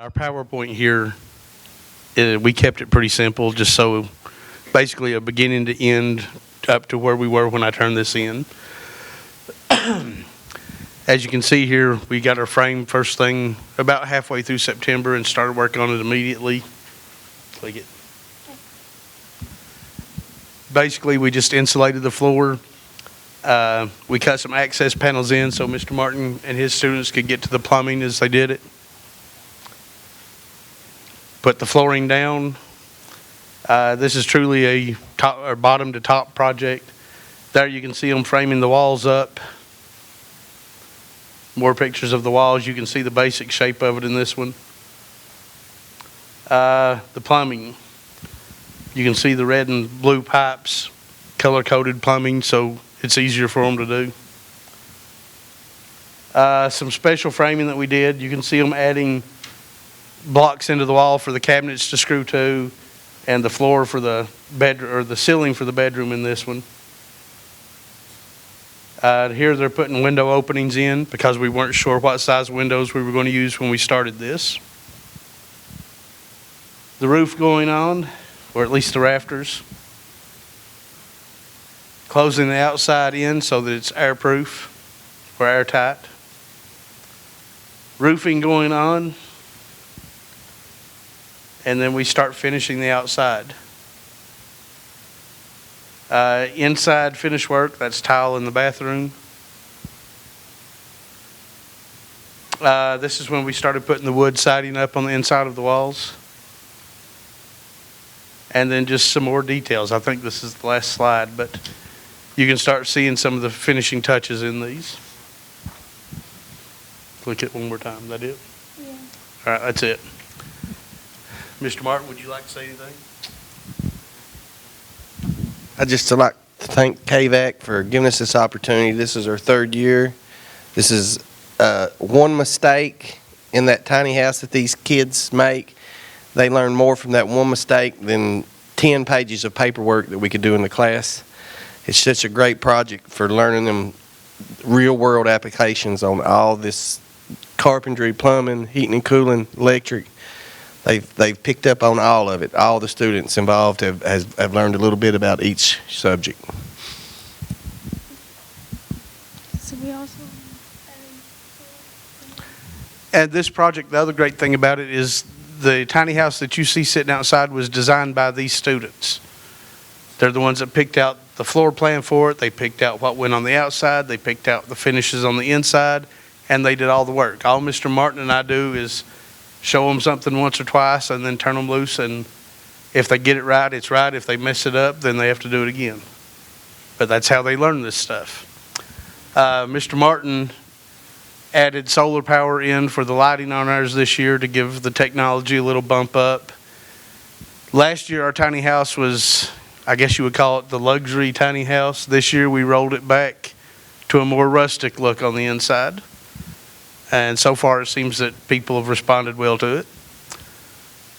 Our PowerPoint here, we kept it pretty simple, just so basically a beginning to end up to where we were when I turned this in. As you can see here, we got our frame first thing about halfway through September and started working on it immediately. Click it. Basically, we just insulated the floor. We cut some access panels in so Mr. Martin and his students could get to the plumbing as they did it. Put the flooring down. This is truly a top or bottom to top project. There you can see them framing the walls up. More pictures of the walls. You can see the basic shape of it in this one. The plumbing. You can see the red and blue pipes, color-coded plumbing, so it's easier for them to do. Some special framing that we did. You can see them adding blocks into the wall for the cabinets to screw to, and the floor for the bedroom, or the ceiling for the bedroom in this one. Here they're putting window openings in because we weren't sure what size windows we were going to use when we started this. The roof going on, or at least the rafters. Closing the outside in so that it's airproof or airtight. Roofing going on. And then we start finishing the outside. Inside finish work, that's tile in the bathroom. This is when we started putting the wood siding up on the inside of the walls. And then just some more details. I think this is the last slide, but you can start seeing some of the finishing touches in these. Click it one more time. Is that it? Yeah. All right, that's it. Mr. Martin, would you like to say anything? I'd just like to thank KVAC for giving us this opportunity. This is our third year. This is one mistake in that tiny house that these kids make. They learn more from that one mistake than 10 pages of paperwork that we could do in the class. It's such a great project for learning them real-world applications on all this carpentry, plumbing, heating and cooling, electric. They've picked up on all of it. All the students involved have learned a little bit about each subject. So we also. And this project, the other great thing about it is the tiny house that you see sitting outside was designed by these students. They're the ones that picked out the floor plan for it. They picked out what went on the outside. They picked out the finishes on the inside, and they did all the work. All Mr. Martin and I do is show them something once or twice and then turn them loose, and if they get it right, it's right. If they mess it up, then they have to do it again. But that's how they learn this stuff. Mr. Martin added solar power in for the lighting on ours this year to give the technology a little bump up. Last year our tiny house was, I guess you would call it the luxury tiny house. This year we rolled it back to a more rustic look on the inside. And so far, it seems that people have responded well to it.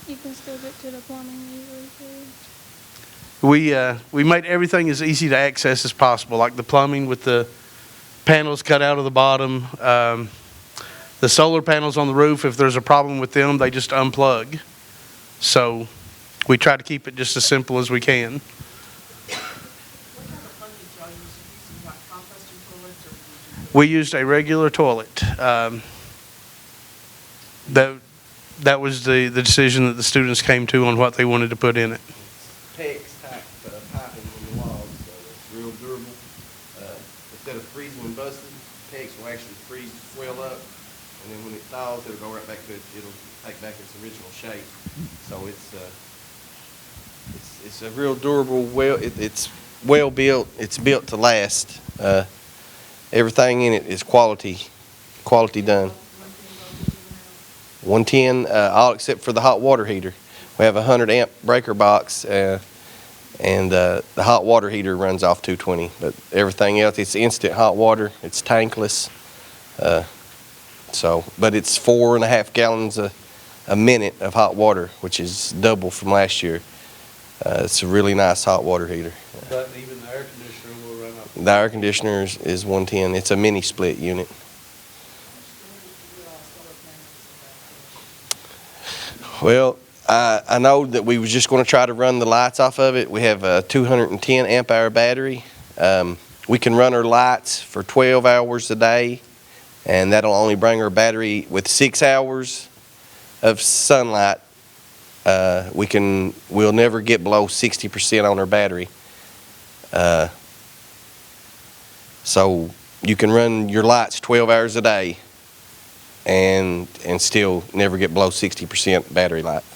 You can still get to the plumbing easily too. We made everything as easy to access as possible, like the plumbing with the panels cut out of the bottom. The solar panels on the roof, if there's a problem with them, they just unplug. So we try to keep it just as simple as we can. We used a regular toilet. That was the decision that the students came to on what they wanted to put in it. PEX type piping in the walls, so it's real durable. Instead of freezing and busting, PEX will actually freeze, swell up, and then when it thaws, it'll go right back to it. It'll take back its original shape. So it's a real durable. It's well built. It's built to last. Everything in it is quality done. 110, all except for the hot water heater. We have a 100 amp breaker box, and the hot water heater runs off 220. But everything else, it's instant hot water. It's tankless. But it's 4.5 gallons a minute of hot water, which is double from last year. It's a really nice hot water heater. But even the air conditioner will run off. The air conditioner is 110. It's a mini split unit. Well, I know that we was just going to try to run the lights off of it. We have a 210 amp hour battery. We can run our lights for 12 hours a day, and that'll only bring our battery with 6 hours of sunlight. We'll never get below 60% on our battery. So you can run your lights 12 hours a day and still never get below 60% battery life.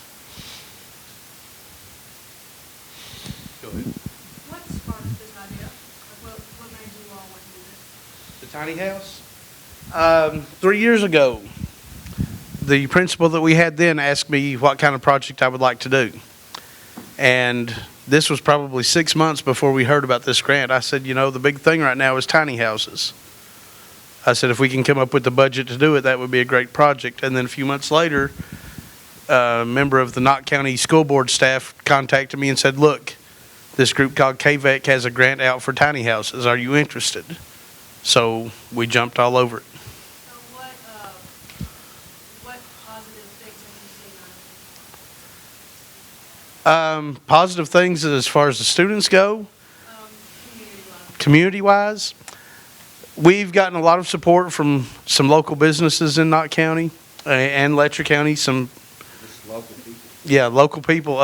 Go ahead. What sparked this idea? What made you all want to do this? The tiny house? 3 years ago, the principal that we had then asked me what kind of project I would like to do. And this was probably 6 months before we heard about this grant. I said, the big thing right now is tiny houses. I said, if we can come up with the budget to do it, that would be a great project. And then a few months later, a member of the Knott County School Board staff contacted me and said, look, this group called KVEC has a grant out for tiny houses. Are you interested? So we jumped all over it. So what positive things have you seen out of Positive things as far as the students go, it? community-wise, we've gotten a lot of support from some local businesses in Knott County and Letcher County. Some, Just local people. yeah, local people.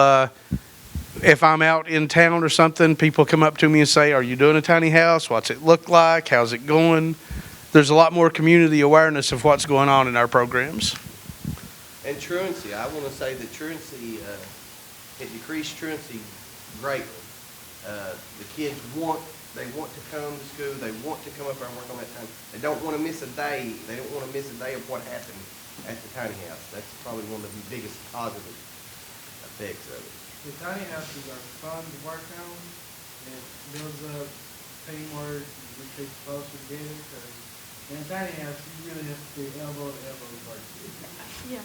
If I'm out in town or something, people come up to me and say, "Are you doing a tiny house? What's it look like? How's it going?" There's a lot more community awareness of what's going on in our programs. And truancy, I want to say that truancy, it decreased truancy greatly. The kids want to come to school, they want to come up there and work on that time. They don't want to miss a day, of what happened at the tiny house. That's probably one of the biggest positive effects of it. The tiny houses are fun to work on, and it builds up teamwork, we get closer together, because in a tiny house, you really have to be elbow to elbow to work. Yeah.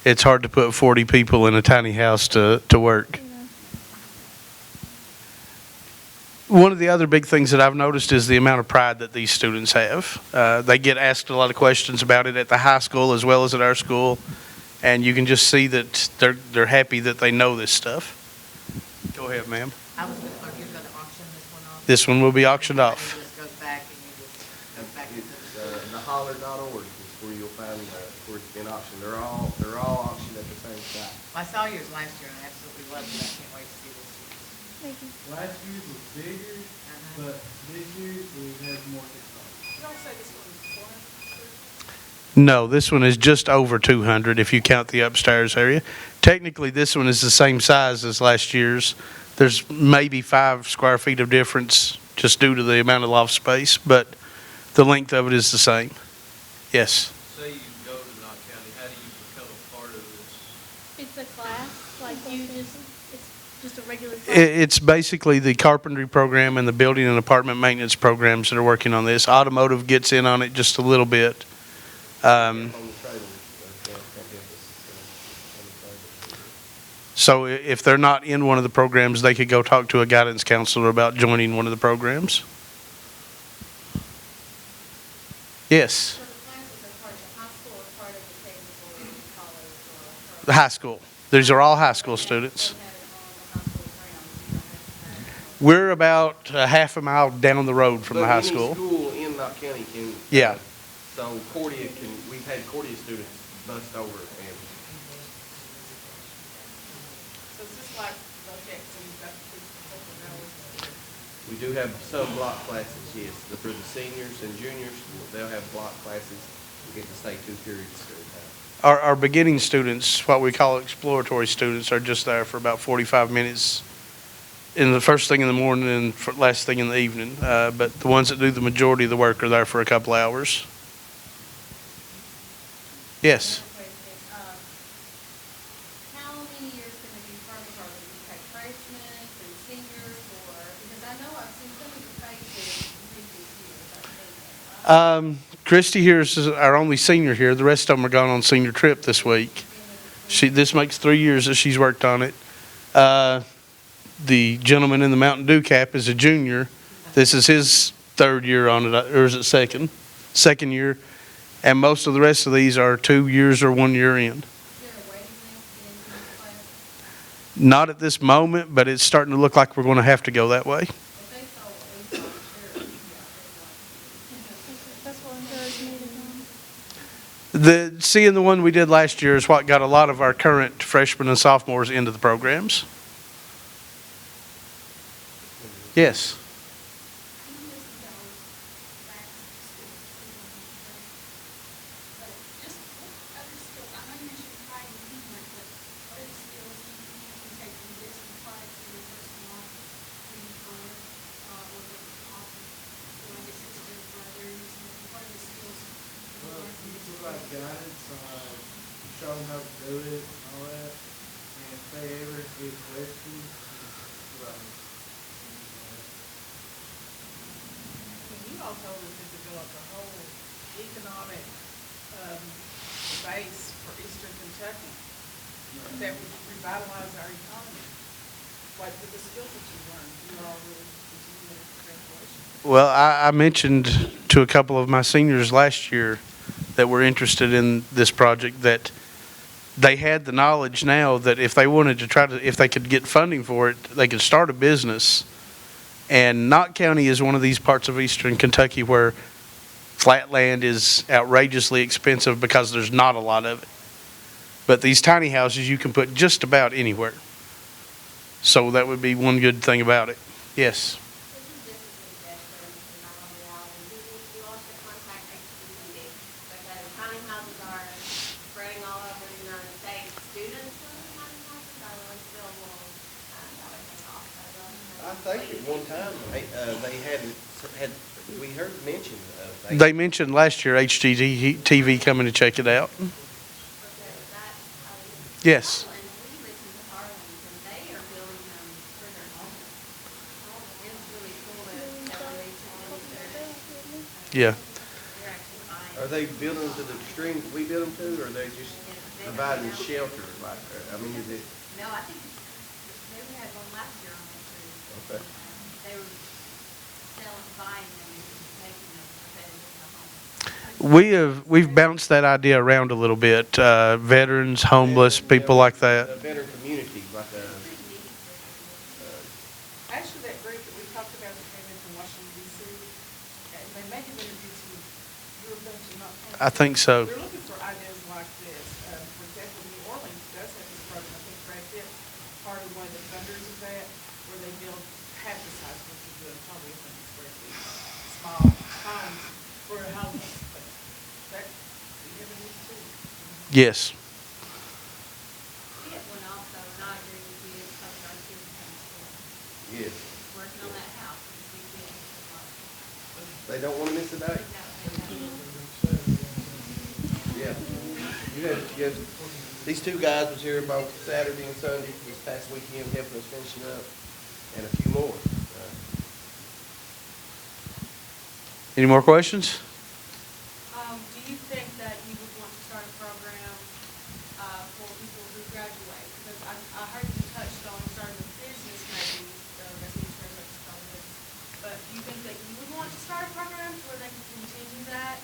It's hard to put 40 people in a tiny house to work. Yeah. One of the other big things that I've noticed is the amount of pride that these students have. They get asked a lot of questions about it at the high school as well as at our school, and you can just see that they're happy that they know this stuff. Go ahead, ma'am. Are you going to auction this one off? This one will be auctioned And off. it just goes back and you just go back into It's theholler.org is where you'll find where it's been auctioned. They're all auctioned at the same time. I saw yours last year and I absolutely loved it. I can't wait to see this year's. Thank you. Last year's was bigger, but this year we have more technology. You don't say this one is 400? No, this one is just over 200 if you count the upstairs area. Technically, this one is the same size as last year's. There's maybe 5 square feet of difference just due to the amount of loft space, but the length of it is the same. Yes. Say you go to Knott County, how do you become a part of this? It's a class, like it's just a regular class. It's basically the carpentry program and the building and apartment maintenance programs that are working on this. Automotive gets in on it just a little bit. On the trailer, So if they're not in one of the programs, they could go talk to a guidance counselor about joining one of the programs. Yes, So the classes are part of the high school or part of the technical college or? the high school. These are all high school students. They have it on the high school grounds. You don't have to We're about a half a mile down the road from the high school. But any school in Knott County can. Yeah. So we've had Cordia students bust over and. So it's just like projects and you've got to We do have some block classes, yes. For the seniors and juniors, they'll have block classes. We get to stay 2 periods at a time. Our beginning students, what we call exploratory students, are just there for about 45 minutes in the first thing in the morning and last thing in the evening. But the ones that do the majority of the work are there for a couple hours. Yes. How many years can they be permanent? Or do you take freshmen and seniors or, because I know I've seen some of the faces in previous years. I've seen that. Christy here is our only senior here. The rest of them are gone on senior trip this week. This makes 3 years that she's worked on it. The gentleman in the Mountain Dew cap is a junior. This is his 3rd year on it, or is it second? Second year. And most of the rest of these are 2 years or 1 year in. Is there a Not at this moment, but it's starting to look like we're going to have to go that way. If they saw what we saw, sure, yeah, That's what encouraged me to come. Seeing the one we did last year is what got a lot of our current freshmen and sophomores into the programs. Yes. just what other skills, I know you mentioned pride and movement, but what other skills do you think you can take from this and apply it to your personal life when you go, or the office, or I guess it's their brothers, what are the skills you Well, learn from this? people like guidance, show them how to do it and all that. And if they ever get questions, You all told us to develop a whole economic, base for Eastern Kentucky that would revitalize our economy. Like with the skills that you learned, you all really continue that graduation. Well, I mentioned to a couple of my seniors last year that were interested in this project that they had the knowledge now that if they wanted to if they could get funding for it, they could start a business. And Knott County is one of these parts of Eastern Kentucky where flat land is outrageously expensive because there's not a lot of it. But these tiny houses you can put just about anywhere. So that would be one good thing about it. Yes. This is just a suggestion, not on reality. We also contact ATC because tiny houses are spreading all over the United States. Students in the tiny houses are really still will, that would take off. I think at one time, they had, we heard mention of. They mentioned last year HGTV coming to check it out. Yes. And we listen to Harlem, and they are building them for their homes. And it's really cool that they Yeah. they're actually buying. Are they building to the extreme we build them to, or are they just providing shelter like, I mean, is it? No, I think they had one last year on the cruise. Okay. They were buying them and making them available in the home. We've bounced that idea around a little bit. Veterans, homeless, people like that. A better community, like Actually, that group that we talked about that came in from Washington DC, they may have interviewed some, your bunch of not. I think so. They're looking for ideas like this. For example, New Orleans does have this program, I think Brad Pitt, part of one of the funders of that, where they build half the size of what you do, probably 100 square feet, small homes for homeless. But that, you ever used to? Yes. We have one also, and I agree with you, it's something our kids can school. yes, Working on that house, it's big kids. they don't want to miss a day. Yeah. You had, these two guys was here both Saturday and Sunday this past weekend helping us finishing up, and a few more. Any more questions? Do you think that you would want to start a program, for people who graduate? Because I heard you touched on starting a business maybe, that's what you're like to start a business. But do you think that you would want to start a program where they can continue that,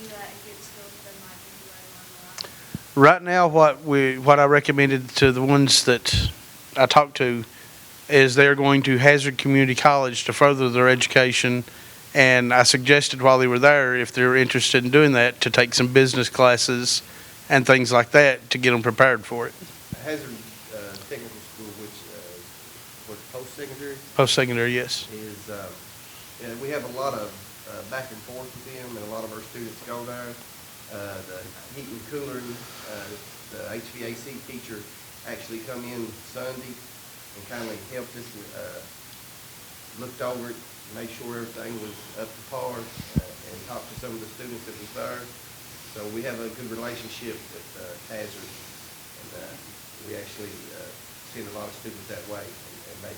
and get skills that they might do later on in life? Right now, what I recommended to the ones that I talked to is they're going to Hazard Community College to further their education. And I suggested while they were there, if they're interested in doing that, to take some business classes and things like that to get them prepared for it. Hazard Technical School, which was post-secondary, Post-secondary, yes. is, we have a lot of back and forth with them, and a lot of our students go there. The heat and cooler, the HVAC teacher actually come in Sunday and kindly helped us, looked over it, made sure everything was up to par, and talked to some of the students that was there. So we have a good relationship with Hazard, and we actually send a lot of students that way, and they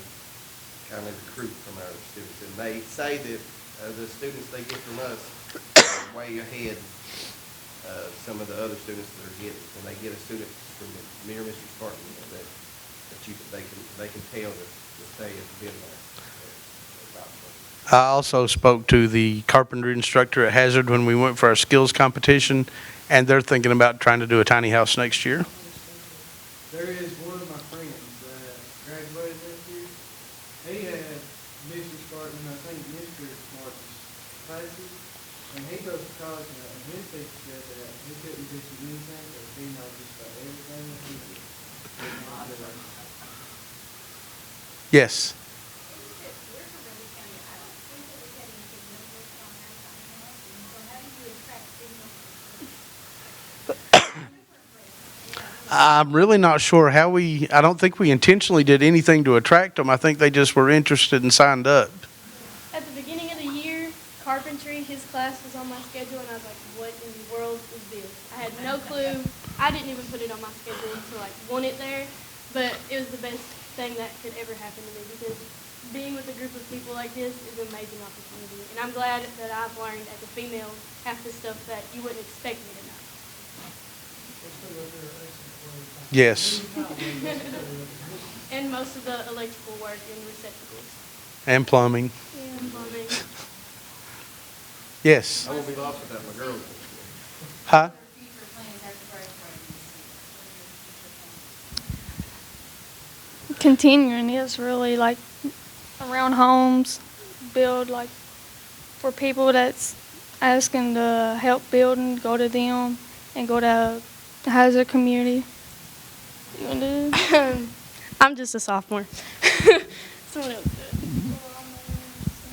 kind of recruit from our students. And they say that the students they get from us are way ahead of some of the other students that are getting. When they get a student from near Mr. Spartan, they can tell that they have been there. I also spoke to the carpentry instructor at Hazard when we went for our skills competition, and they're thinking about trying to do a tiny house next year. there is one of my friends that graduated this year. He had Mr. Spartan, I think Mr. Martin's classes, and he goes to college now, and his teacher said that he couldn't teach him anything, because he knows just about everything that he did. Yes. We're from Ridley County. I don't think that we had anything numbers on our tiny houses, so how do you attract females? I'm really not sure how I don't think we intentionally did anything to attract them. I think they just were interested and signed up. At the beginning of the year, carpentry, his class was on my schedule, and I was like, what in the world is this? I had no clue. I didn't even put it on my schedule to want it there, but it was the best thing that could ever happen to me, because being with a group of people like this is an amazing opportunity. And I'm glad that I've learned as a female half the stuff that you wouldn't expect me to know. Yes. And most of the electrical work and receptacles. And plumbing. And plumbing. Yes. I won't be lost without my girls. Huh? Future plans after graduating this year? Continuing is really like around homes, build like for people that's asking to help build and go to them and go to the hazard community. You want to do? I'm just a sophomore. Someone else do it.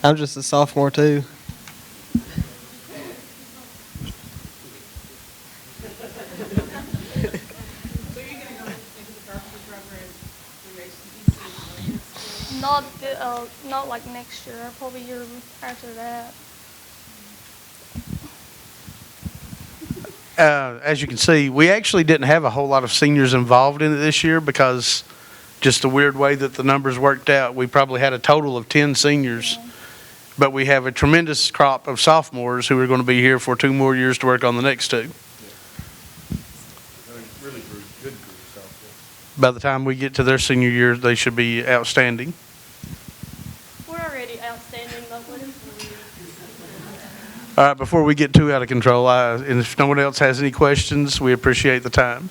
I'm just a sophomore too. So you're gonna go into the carpentry program through ATC? Not like next year, probably year after that. As you can see, we actually didn't have a whole lot of seniors involved in it this year because just the weird way that the numbers worked out. We probably had a total of 10 seniors, but we have a tremendous crop of sophomores who are going to be here for 2 more years to work on the next 2. Really good group software. By the time we get to their senior year, they should be outstanding. We're already outstanding, but what if All right, before we get too out of control, and if no one else has any questions, we appreciate the time.